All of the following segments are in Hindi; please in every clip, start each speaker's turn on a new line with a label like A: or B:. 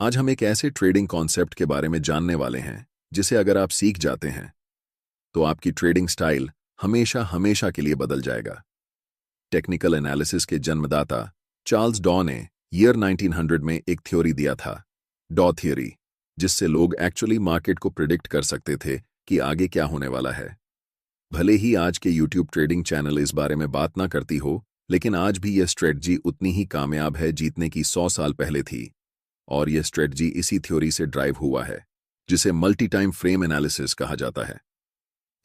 A: आज हम एक ऐसे ट्रेडिंग कॉन्सेप्ट के बारे में जानने वाले हैं जिसे अगर आप सीख जाते हैं तो आपकी ट्रेडिंग स्टाइल हमेशा हमेशा के लिए बदल जाएगा। टेक्निकल एनालिसिस के जन्मदाता चार्ल्स डॉ ने ईयर 1900 में एक थ्योरी दिया था, डॉ थ्योरी, जिससे लोग एक्चुअली मार्केट को प्रिडिक्ट कर सकते थे कि आगे क्या होने वाला है। भले ही आज के यूट्यूब ट्रेडिंग चैनल इस बारे में बात ना करती हो, लेकिन आज भी यह स्ट्रेटजी उतनी ही कामयाब है जीतने की 100 साल पहले थी। और यह स्ट्रेटजी इसी थ्योरी से ड्राइव हुआ है, जिसे मल्टी टाइम फ्रेम एनालिसिस कहा जाता है।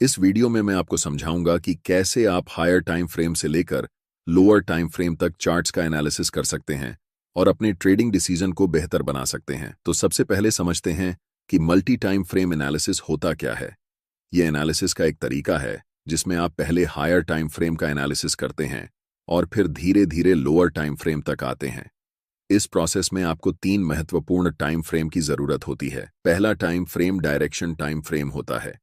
A: इस वीडियो में मैं आपको समझाऊंगा कि कैसे आप हायर टाइम फ्रेम से लेकर लोअर टाइम फ्रेम तक चार्ट्स का एनालिसिस कर सकते हैं और अपने ट्रेडिंग डिसीजन को बेहतर बना सकते हैं। तो सबसे पहले समझते हैं कि मल्टी टाइम फ्रेम एनालिसिस होता क्या है। यह एनालिसिस का एक तरीका है जिसमें आप पहले हायर टाइम फ्रेम का एनालिसिस करते हैं और फिर धीरे धीरे लोअर टाइम फ्रेम तक आते हैं। इस प्रोसेस में आपको 3 महत्वपूर्ण टाइम फ्रेम की जरूरत होती है। पहला time frame direction time frame होता है,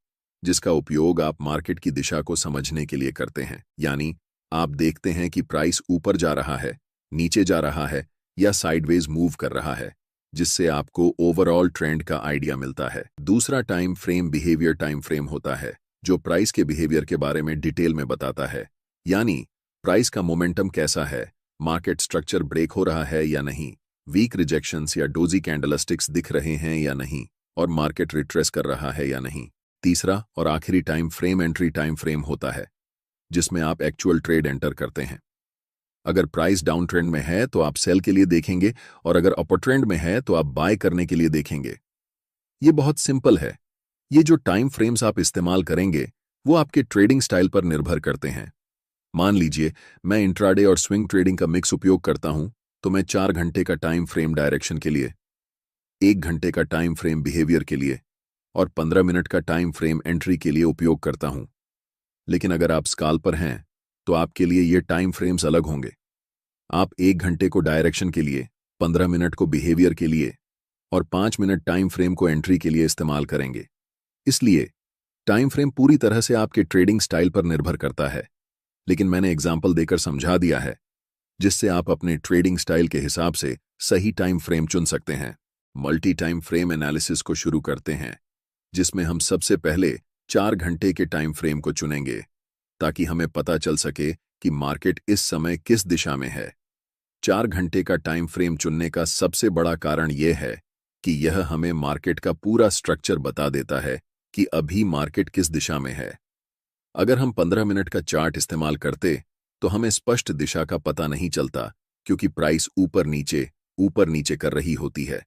A: जिसका उपयोग आप मार्केट की दिशा को समझने के लिए करते हैं। यानी आप देखते हैं कि प्राइस ऊपर जा रहा है, नीचे जा रहा है या साइडवेज मूव कर रहा है, जिससे आपको ओवरऑल ट्रेंड का आइडिया मिलता है। दूसरा time frame behaviour time frame होता है, जो प्राइस के बिहेवियर के बारे में डिटेल में बताता है। यानी प्राइस का मोमेंटम कैसा है, मार्केट स्ट्रक्चर ब्रेक हो रहा है या नहीं, वीक रिजेक्शंस या डोजी कैंडलस्टिक्स दिख रहे हैं या नहीं, और मार्केट रिट्रेस कर रहा है या नहीं। तीसरा और आखिरी time frame entry time frame होता है, जिसमें आप एक्चुअल ट्रेड एंटर करते हैं। अगर प्राइस डाउन ट्रेंड में है तो आप सेल के लिए देखेंगे, और अगर अपर ट्रेंड में है तो आप बाय करने के लिए देखेंगे। ये बहुत सिंपल है। ये जो टाइम फ्रेम्स आप इस्तेमाल करेंगे वो आपके ट्रेडिंग स्टाइल पर निर्भर करते हैं। मान लीजिए मैं इंट्राडे और स्विंग ट्रेडिंग का मिक्स उपयोग करता हूं, तो मैं 4 घंटे का टाइम फ्रेम डायरेक्शन के लिए, 1 घंटे का टाइम फ्रेम बिहेवियर के लिए और 15 मिनट का टाइम फ्रेम एंट्री के लिए उपयोग करता हूं। लेकिन अगर आप स्काल्पर हैं तो आपके लिए ये टाइम फ्रेम्स अलग होंगे। आप 1 घंटे को डायरेक्शन के लिए, 15 मिनट को बिहेवियर के लिए और 5 मिनट टाइम फ्रेम को एंट्री के लिए इस्तेमाल करेंगे। इसलिए टाइम फ्रेम पूरी तरह से आपके ट्रेडिंग स्टाइल पर निर्भर करता है, लेकिन मैंने एग्जाम्पल देकर समझा दिया है, जिससे आप अपने ट्रेडिंग स्टाइल के हिसाब से सही टाइम फ्रेम चुन सकते हैं। मल्टी टाइम फ्रेम एनालिसिस को शुरू करते हैं, जिसमें हम सबसे पहले 4 घंटे के टाइम फ्रेम को चुनेंगे, ताकि हमें पता चल सके कि मार्केट इस समय किस दिशा में है। 4 घंटे का टाइम फ्रेम चुनने का सबसे बड़ा कारण यह है कि यह हमें मार्केट का पूरा स्ट्रक्चर बता देता है कि अभी मार्केट किस दिशा में है। अगर हम 15 मिनट का चार्ट इस्तेमाल करते तो हमें स्पष्ट दिशा का पता नहीं चलता, क्योंकि प्राइस ऊपर नीचे कर रही होती है।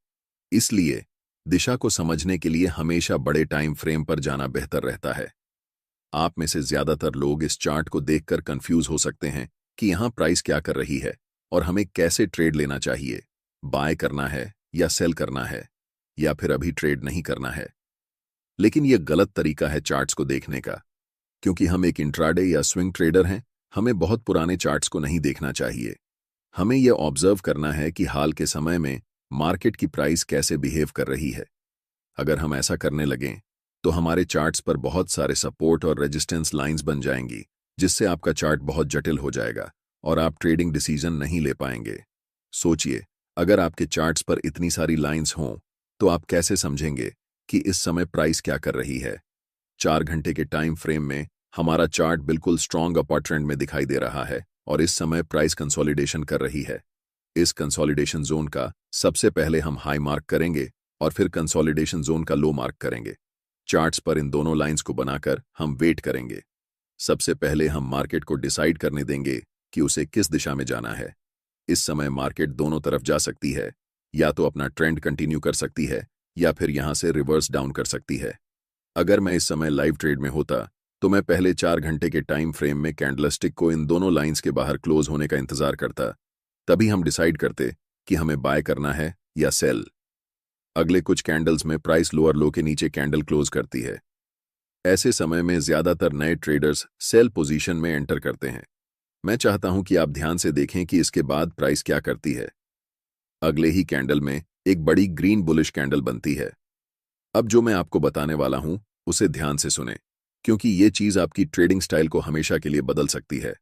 A: इसलिए दिशा को समझने के लिए हमेशा बड़े टाइम फ्रेम पर जाना बेहतर रहता है। आप में से ज्यादातर लोग इस चार्ट को देखकर कंफ्यूज हो सकते हैं कि यहां प्राइस क्या कर रही है और हमें कैसे ट्रेड लेना चाहिए, बाय करना है या सेल करना है, या फिर अभी ट्रेड नहीं करना है। लेकिन यह गलत तरीका है चार्ट्स को देखने का, क्योंकि हम एक इंट्राडे या स्विंग ट्रेडर हैं। हमें बहुत पुराने चार्ट्स को नहीं देखना चाहिए। हमें यह ऑब्जर्व करना है कि हाल के समय में मार्केट की प्राइस कैसे बिहेव कर रही है। अगर हम ऐसा करने लगें तो हमारे चार्ट्स पर बहुत सारे सपोर्ट और रेजिस्टेंस लाइंस बन जाएंगी, जिससे आपका चार्ट बहुत जटिल हो जाएगा और आप ट्रेडिंग डिसीजन नहीं ले पाएंगे। सोचिए, अगर आपके चार्ट्स पर इतनी सारी लाइंस हों तो आप कैसे समझेंगे कि इस समय प्राइस क्या कर रही है। 4 घंटे के टाइम फ्रेम में हमारा चार्ट बिल्कुल स्ट्रॉन्ग अपर ट्रेंड में दिखाई दे रहा है और इस समय प्राइस कंसोलिडेशन कर रही है। इस कंसोलिडेशन जोन का सबसे पहले हम हाई मार्क करेंगे और फिर कंसोलिडेशन जोन का लो मार्क करेंगे। चार्ट्स पर इन दोनों लाइंस को बनाकर हम वेट करेंगे। सबसे पहले हम मार्केट को डिसाइड करने देंगे कि उसे किस दिशा में जाना है। इस समय मार्केट दोनों तरफ जा सकती है, या तो अपना ट्रेंड कंटिन्यू कर सकती है या फिर यहां से रिवर्स डाउन कर सकती है। अगर मैं इस समय लाइव ट्रेड में होता तो मैं पहले 4 घंटे के टाइम फ्रेम में कैंडलस्टिक को इन दोनों लाइंस के बाहर क्लोज होने का इंतजार करता। तभी हम डिसाइड करते कि हमें बाय करना है या सेल। अगले कुछ कैंडल्स में प्राइस लोअर लो के नीचे कैंडल क्लोज करती है। ऐसे समय में ज्यादातर नए ट्रेडर्स सेल पोजीशन में एंटर करते हैं। मैं चाहता हूं कि आप ध्यान से देखें कि इसके बाद प्राइस क्या करती है। अगले ही कैंडल में एक बड़ी ग्रीन बुलिश कैंडल बनती है। अब जो मैं आपको बताने वाला हूं उसे ध्यान से सुने, क्योंकि ये चीज आपकी ट्रेडिंग स्टाइल को हमेशा के लिए बदल सकती है।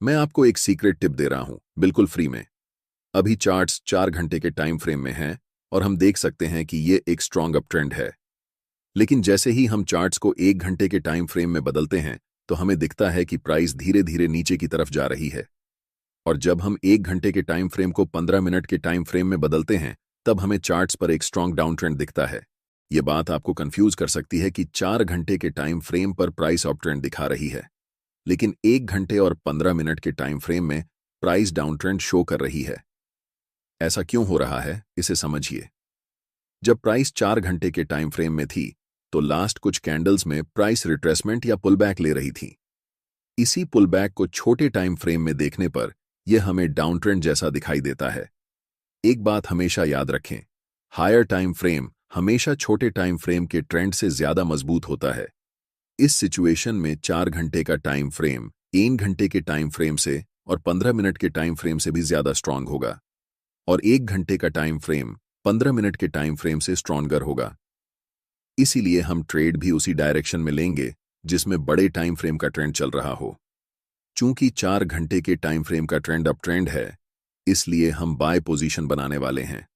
A: मैं आपको एक सीक्रेट टिप दे रहा हूं, बिल्कुल फ्री में। अभी चार्ट्स 4 घंटे के टाइम फ्रेम में हैं और हम देख सकते हैं कि ये एक स्ट्रॉन्ग अप ट्रेंड है। लेकिन जैसे ही हम चार्ट्स को 1 घंटे के टाइम फ्रेम में बदलते हैं तो हमें दिखता है कि प्राइस धीरे धीरे नीचे की तरफ जा रही है। और जब हम 1 घंटे के टाइम फ्रेम को 15 मिनट के टाइम फ्रेम में बदलते हैं तब हमें चार्ट्स पर एक स्ट्रॉन्ग डाउन ट्रेंड दिखता है। ये बात आपको कंफ्यूज कर सकती है कि 4 घंटे के टाइम फ्रेम पर प्राइस अप ट्रेंड दिखा रही है, लेकिन 1 घंटे और 15 मिनट के टाइम फ्रेम में प्राइस डाउन ट्रेंड शो कर रही है। ऐसा क्यों हो रहा है, इसे समझिए। जब प्राइस 4 घंटे के टाइम फ्रेम में थी तो लास्ट कुछ कैंडल्स में प्राइस रिट्रेसमेंट या पुलबैक ले रही थी। इसी पुलबैक को छोटे टाइम फ्रेम में देखने पर यह हमें डाउन ट्रेंड जैसा दिखाई देता है। एक बात हमेशा याद रखें, हायर टाइम फ्रेम हमेशा छोटे टाइम फ्रेम के ट्रेंड से ज्यादा मजबूत होता है। इस सिचुएशन में 4 घंटे का टाइम फ्रेम 1 घंटे के टाइम फ्रेम से और 15 मिनट के टाइम फ्रेम से भी ज्यादा स्ट्रांग होगा, और 1 घंटे का टाइम फ्रेम 15 मिनट के टाइम फ्रेम से स्ट्रॉन्गर होगा। इसीलिए हम ट्रेड भी उसी डायरेक्शन में लेंगे जिसमें बड़े टाइम फ्रेम का ट्रेंड चल रहा हो। चूंकि 4 घंटे के टाइम फ्रेम का ट्रेंड अप ट्रेंड है, इसलिए हम बाय पोजीशन बनाने वाले हैं।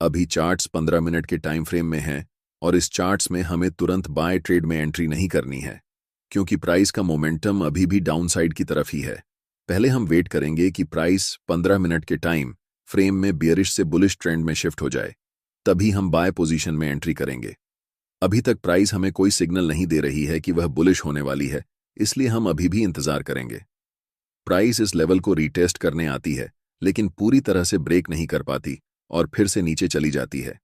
A: अभी चार्ट्स 15 मिनट के टाइम फ्रेम में हैं और इस चार्ट्स में हमें तुरंत बाय ट्रेड में एंट्री नहीं करनी है, क्योंकि प्राइस का मोमेंटम अभी भी डाउन साइड की तरफ ही है। पहले हम वेट करेंगे कि प्राइस 15 मिनट के टाइम फ्रेम में बियरिश से बुलिश ट्रेंड में शिफ्ट हो जाए, तभी हम बाय पोजीशन में एंट्री करेंगे। अभी तक प्राइस हमें कोई सिग्नल नहीं दे रही है कि वह बुलिश होने वाली है, इसलिए हम अभी भी इंतजार करेंगे। प्राइस इस लेवल को रीटेस्ट करने आती है, लेकिन पूरी तरह से ब्रेक नहीं कर पाती और फिर से नीचे चली जाती है।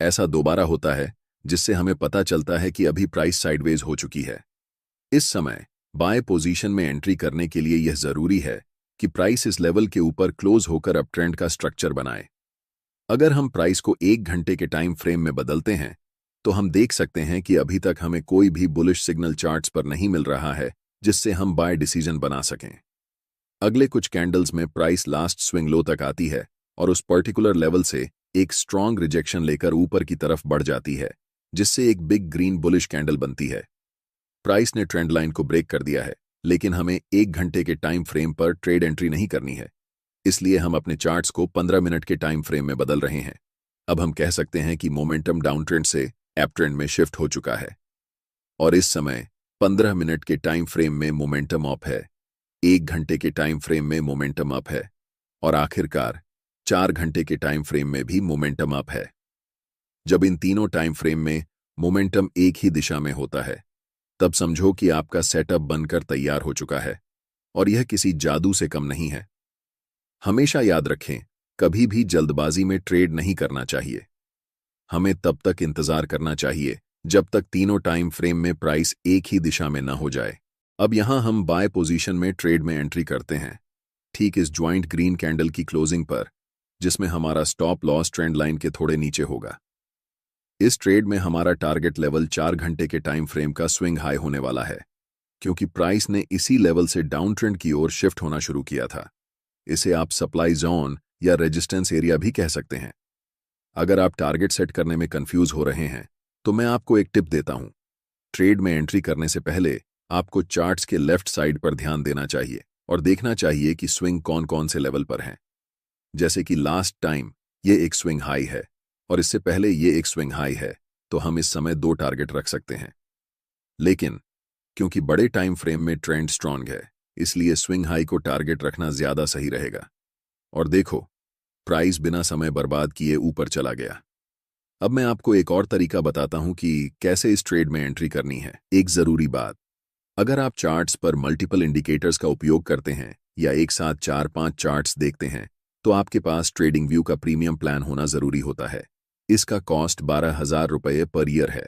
A: ऐसा दोबारा होता है, जिससे हमें पता चलता है कि अभी प्राइस साइडवेज हो चुकी है। इस समय बाय पोजीशन में एंट्री करने के लिए यह जरूरी है कि प्राइस इस लेवल के ऊपर क्लोज होकर अप ट्रेंड का स्ट्रक्चर बनाए। अगर हम प्राइस को 1 घंटे के टाइम फ्रेम में बदलते हैं तो हम देख सकते हैं कि अभी तक हमें कोई भी बुलिश सिग्नल चार्ट्स पर नहीं मिल रहा है जिससे हम बाय डिसीजन बना सकें। अगले कुछ कैंडल्स में प्राइस लास्ट स्विंग लो तक आती है और उस पर्टिकुलर लेवल से एक स्ट्रॉन्ग रिजेक्शन लेकर ऊपर की तरफ बढ़ जाती है, जिससे एक बिग ग्रीन बुलिश कैंडल बनती है। प्राइस ने ट्रेंड लाइन को ब्रेक कर दिया है, लेकिन हमें 1 घंटे के टाइम फ्रेम पर ट्रेड एंट्री नहीं करनी है, इसलिए हम अपने चार्ट्स को 15 मिनट के टाइम फ्रेम में बदल रहे हैं। अब हम कह सकते हैं कि मोमेंटम डाउन ट्रेंड से अप ट्रेंड में शिफ्ट हो चुका है और इस समय 15 मिनट के टाइम फ्रेम में मोमेंटम अप है, 1 घंटे के टाइम फ्रेम में मोमेंटम अप है और आखिरकार 4 घंटे के टाइम फ्रेम में भी मोमेंटम अप है। जब इन तीनों टाइम फ्रेम में मोमेंटम एक ही दिशा में होता है, तब समझो कि आपका सेटअप बनकर तैयार हो चुका है और यह किसी जादू से कम नहीं है। हमेशा याद रखें, कभी भी जल्दबाजी में ट्रेड नहीं करना चाहिए। हमें तब तक इंतजार करना चाहिए जब तक तीनों टाइम फ्रेम में प्राइस एक ही दिशा में न हो जाए। अब यहां हम बाय पोजीशन में ट्रेड में एंट्री करते हैं, ठीक इस ज्वाइंट ग्रीन कैंडल की क्लोजिंग पर, जिसमें हमारा स्टॉप लॉस ट्रेंड लाइन के थोड़े नीचे होगा। इस ट्रेड में हमारा टारगेट लेवल 4 घंटे के टाइम फ्रेम का स्विंग हाई होने वाला है, क्योंकि प्राइस ने इसी लेवल से डाउन ट्रेंड की ओर शिफ्ट होना शुरू किया था। इसे आप सप्लाई जोन या रेजिस्टेंस एरिया भी कह सकते हैं। अगर आप टारगेट सेट करने में कंफ्यूज हो रहे हैं तो मैं आपको एक टिप देता हूं। ट्रेड में एंट्री करने से पहले आपको चार्ट्स के लेफ्ट साइड पर ध्यान देना चाहिए और देखना चाहिए कि स्विंग कौन कौन से लेवल पर हैं। जैसे कि लास्ट टाइम ये एक स्विंग हाई है और इससे पहले ये एक स्विंग हाई है, तो हम इस समय 2 टारगेट रख सकते हैं। लेकिन क्योंकि बड़े टाइम फ्रेम में ट्रेंड स्ट्रांग है, इसलिए स्विंग हाई को टारगेट रखना ज्यादा सही रहेगा। और देखो, प्राइस बिना समय बर्बाद किए ऊपर चला गया। अब मैं आपको एक और तरीका बताता हूं कि कैसे इस ट्रेड में एंट्री करनी है। एक जरूरी बात, अगर आप चार्ट्स पर मल्टीपल इंडिकेटर्स का उपयोग करते हैं या एक साथ 4-5 चार्ट्स देखते हैं, तो आपके पास ट्रेडिंग व्यू का प्रीमियम प्लान होना जरूरी होता है। इसका कॉस्ट 12,000 रुपये पर ईयर है।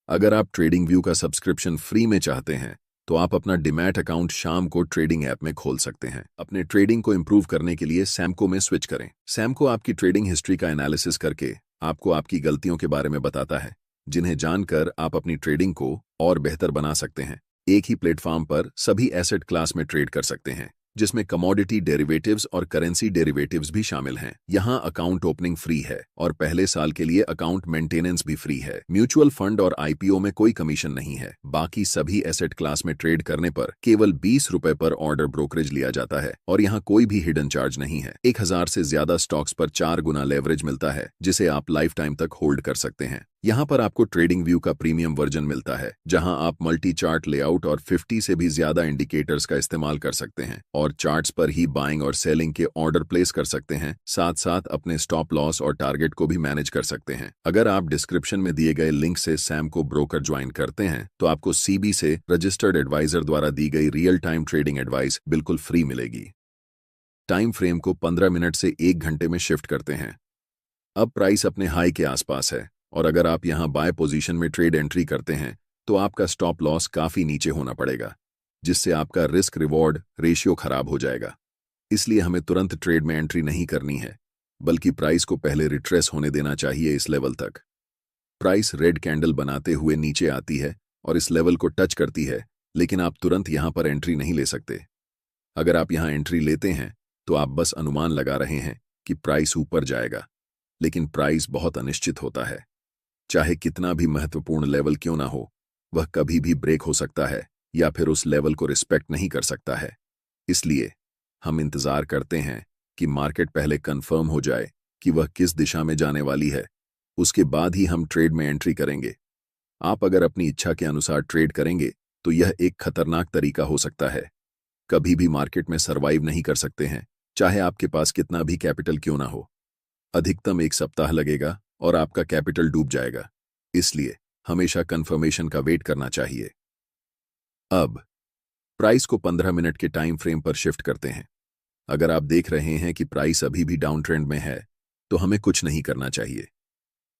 A: अगर आप ट्रेडिंग व्यू का सब्सक्रिप्शन फ्री में चाहते हैं तो आप अपना डीमैट अकाउंट शाम को ट्रेडिंग ऐप में खोल सकते हैं। अपने ट्रेडिंग को इंप्रूव करने के लिए सैमको में स्विच करें। सैमको आपकी ट्रेडिंग हिस्ट्री का एनालिसिस करके आपको आपकी गलतियों के बारे में बताता है, जिन्हें जानकर आप अपनी ट्रेडिंग को और बेहतर बना सकते हैं। एक ही प्लेटफॉर्म पर सभी एसेट क्लास में ट्रेड कर सकते हैं, जिसमें कमोडिटी डेरिवेटिव्स और करेंसी डेरिवेटिव्स भी शामिल हैं। यहाँ अकाउंट ओपनिंग फ्री है और पहले साल के लिए अकाउंट मेंटेनेंस भी फ्री है। म्यूचुअल फंड और आईपीओ में कोई कमीशन नहीं है। बाकी सभी एसेट क्लास में ट्रेड करने पर केवल 20 रुपए पर ऑर्डर ब्रोकरेज लिया जाता है और यहाँ कोई भी हिडन चार्ज नहीं है। 1000 से ज्यादा स्टॉक्स पर 4 गुना लेवरेज मिलता है, जिसे आप लाइफ टाइम तक होल्ड कर सकते हैं। यहाँ पर आपको ट्रेडिंग व्यू का प्रीमियम वर्जन मिलता है, जहां आप मल्टी चार्ट लेआउट और 50 से भी ज्यादा इंडिकेटर्स का इस्तेमाल कर सकते हैं और चार्ट्स पर ही बाइंग और सेलिंग के ऑर्डर प्लेस कर सकते हैं। साथ साथ अपने स्टॉप लॉस और टारगेट को भी मैनेज कर सकते हैं। अगर आप डिस्क्रिप्शन में दिए गए लिंक से सैम को ब्रोकर ज्वाइन करते हैं तो आपको सीबी से रजिस्टर्ड एडवाइजर द्वारा दी गई रियल टाइम ट्रेडिंग एडवाइस बिल्कुल फ्री मिलेगी। टाइम फ्रेम को 15 मिनट से 1 घंटे में शिफ्ट करते हैं। अब प्राइस अपने हाई के आसपास है और अगर आप यहां बाय पोजीशन में ट्रेड एंट्री करते हैं तो आपका स्टॉप लॉस काफी नीचे होना पड़ेगा, जिससे आपका रिस्क रिवॉर्ड रेशियो खराब हो जाएगा। इसलिए हमें तुरंत ट्रेड में एंट्री नहीं करनी है, बल्कि प्राइस को पहले रिट्रेस होने देना चाहिए इस लेवल तक। प्राइस रेड कैंडल बनाते हुए नीचे आती है और इस लेवल को टच करती है, लेकिन आप तुरंत यहां पर एंट्री नहीं ले सकते। अगर आप यहां एंट्री लेते हैं तो आप बस अनुमान लगा रहे हैं कि प्राइस ऊपर जाएगा, लेकिन प्राइस बहुत अनिश्चित होता है। चाहे कितना भी महत्वपूर्ण लेवल क्यों ना हो, वह कभी भी ब्रेक हो सकता है या फिर उस लेवल को रिस्पेक्ट नहीं कर सकता है। इसलिए हम इंतजार करते हैं कि मार्केट पहले कंफर्म हो जाए कि वह किस दिशा में जाने वाली है, उसके बाद ही हम ट्रेड में एंट्री करेंगे। आप अगर अपनी इच्छा के अनुसार ट्रेड करेंगे तो यह एक खतरनाक तरीका हो सकता है। कभी भी मार्केट में सर्वाइव नहीं कर सकते हैं, चाहे आपके पास कितना भी कैपिटल क्यों ना हो। अधिकतम 1 सप्ताह लगेगा और आपका कैपिटल डूब जाएगा। इसलिए हमेशा कंफर्मेशन का वेट करना चाहिए। अब प्राइस को 15 मिनट के टाइम फ्रेम पर शिफ्ट करते हैं। अगर आप देख रहे हैं कि प्राइस अभी भी डाउन ट्रेंड में है तो हमें कुछ नहीं करना चाहिए।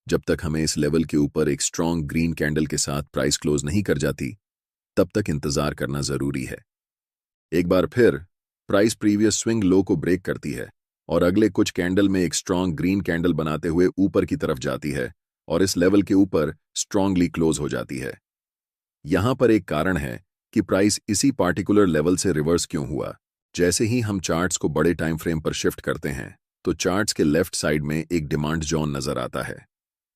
A: जब तक हमें इस लेवल के ऊपर एक स्ट्रॉन्ग ग्रीन कैंडल के साथ प्राइस क्लोज नहीं कर जाती, तब तक इंतजार करना जरूरी है। एक बार फिर प्राइस प्रीवियस स्विंग लो को ब्रेक करती है और अगले कुछ कैंडल में एक स्ट्रॉन्ग ग्रीन कैंडल बनाते हुए ऊपर की तरफ जाती है और इस लेवल के ऊपर स्ट्रांगली क्लोज हो जाती है। यहां पर एक कारण है कि प्राइस इसी पार्टिकुलर लेवल से रिवर्स क्यों हुआ। जैसे ही हम चार्ट्स को बड़े टाइम फ्रेम पर शिफ्ट करते हैं तो चार्ट्स के लेफ्ट साइड में एक डिमांड जोन नजर आता है।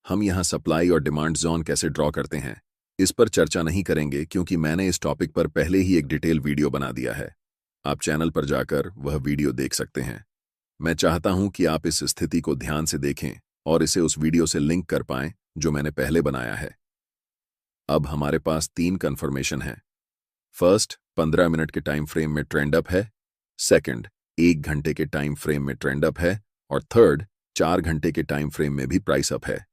A: हम यहां सप्लाई और डिमांड जोन कैसे ड्रॉ करते हैं इस पर चर्चा नहीं करेंगे, क्योंकि मैंने इस टॉपिक पर पहले ही एक डिटेल वीडियो बना दिया है। आप चैनल पर जाकर वह वीडियो देख सकते हैं। मैं चाहता हूं कि आप इस स्थिति को ध्यान से देखें और इसे उस वीडियो से लिंक कर पाएं जो मैंने पहले बनाया है। अब हमारे पास 3 कंफर्मेशन हैं। फर्स्ट, 15 मिनट के टाइम फ्रेम में ट्रेंड अप है। सेकंड, 1 घंटे के टाइम फ्रेम में ट्रेंड अप है। और थर्ड, 4 घंटे के टाइम फ्रेम में भी प्राइस अप है।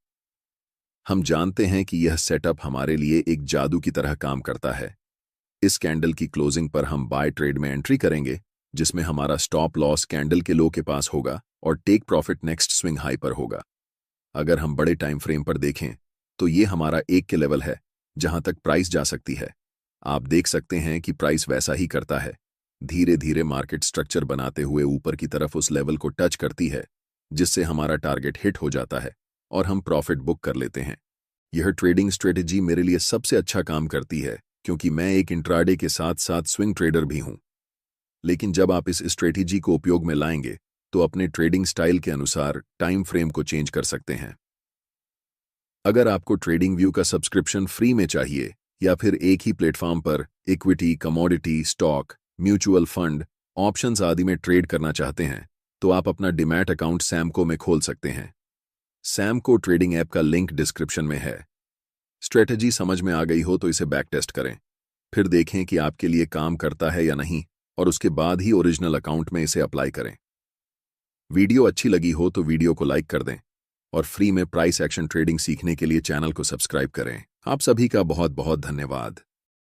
A: हम जानते हैं कि यह सेटअप हमारे लिए एक जादू की तरह काम करता है। इस कैंडल की क्लोजिंग पर हम बाय ट्रेड में एंट्री करेंगे, जिसमें हमारा स्टॉप लॉस कैंडल के लो के पास होगा और take profit next swing high पर होगा। अगर हम बड़े टाइम फ्रेम पर देखें तो ये हमारा 1 के लेवल है जहां तक प्राइस जा सकती है। आप देख सकते हैं कि प्राइस वैसा ही करता है, धीरे धीरे मार्केट स्ट्रक्चर बनाते हुए ऊपर की तरफ उस लेवल को टच करती है, जिससे हमारा टारगेट हिट हो जाता है और हम प्रॉफिट बुक कर लेते हैं। यह ट्रेडिंग स्ट्रेटेजी मेरे लिए सबसे अच्छा काम करती है, क्योंकि मैं एक इंट्राडे के साथ साथ स्विंग ट्रेडर भी हूं। लेकिन जब आप इस स्ट्रेटेजी को उपयोग में लाएंगे तो अपने ट्रेडिंग स्टाइल के अनुसार टाइम फ्रेम को चेंज कर सकते हैं। अगर आपको ट्रेडिंग व्यू का सब्सक्रिप्शन फ्री में चाहिए या फिर एक ही प्लेटफॉर्म पर equity, commodity, stock, mutual fund, options आदि में ट्रेड करना चाहते हैं तो आप अपना डीमैट अकाउंट सैमको में खोल सकते हैं। सैमको ट्रेडिंग ऐप का लिंक डिस्क्रिप्शन में है। स्ट्रेटेजी समझ में आ गई हो तो इसे बैक टेस्ट करें, फिर देखें कि आपके लिए काम करता है या नहीं, और उसके बाद ही ओरिजिनल अकाउंट में इसे अप्लाई करें। वीडियो अच्छी लगी हो तो वीडियो को लाइक कर दें और फ्री में प्राइस एक्शन ट्रेडिंग सीखने के लिए चैनल को सब्सक्राइब करें। आप सभी का बहुत बहुत धन्यवाद।